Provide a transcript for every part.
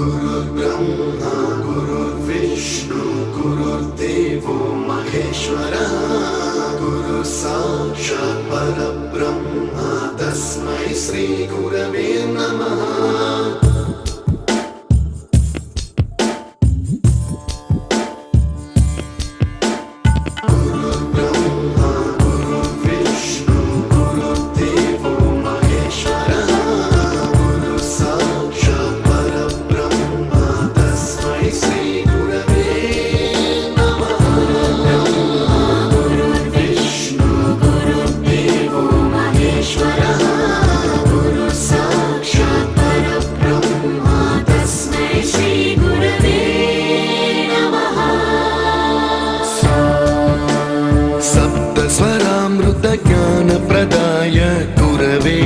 गुरुर्ब्रह्मा गुरुर्विष्णु गुरुर्देवो महेश्वरः गुरु साक्षात् परब्रह्म तस्मै श्री गुरवे नमः। ज्ञानप्रदाय गुरवे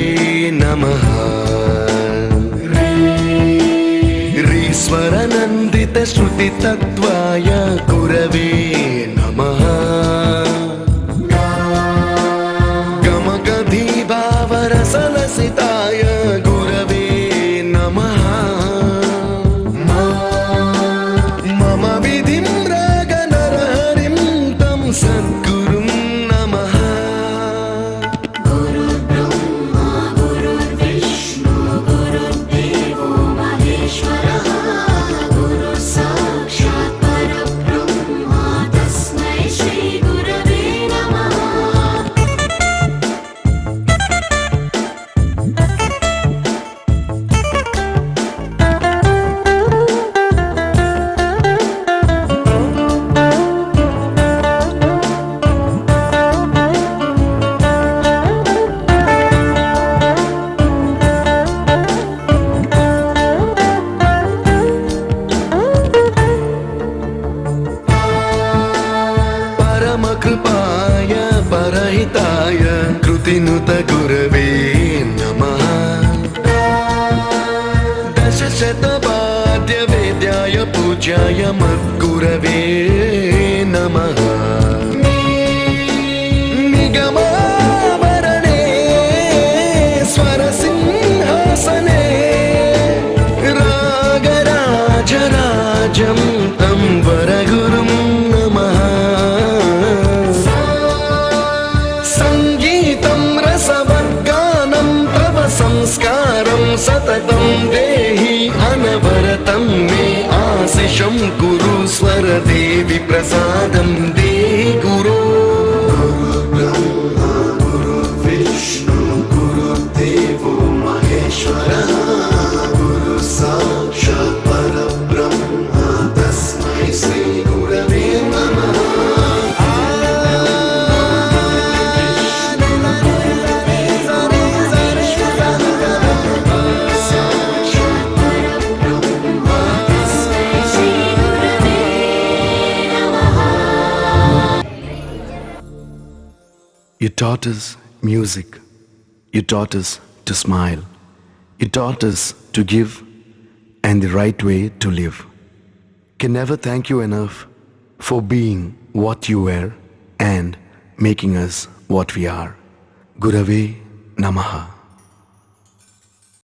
नमः। ह्रीश्वरनन्दितश्रुतितत्त्वाय गुरवे नमः। गमगधीभावरसलसिताय गुरवे नमः। मम विधिं रागनरहरिं तं सद्गुरुं कृपाय परहिताय कृतिनुत गुरवे नमः। दशशतवाद्यवेद्याय पूज्याय मद्गुरवे नमः। निगमावरणे स्वरसिंहासने रागराजराजं तं वरगुरुं नमः। संस्कारं सततं देहि अनवरतं मे आशिषं कुरु स्वरदेवि प्रसादं देहि गुरो। गुरुर्ब्रह्मा गुरुर्विष्णु गुरुर्देवो महेश्वरः गुरु साक्षात् परब्रह्म तस्मै श्री गुरवे नमः। You taught us music. You taught us to smile. You taught us to give and the right way to live. Can never thank you enough for being what you were and making us what we are. Gurave Namaha.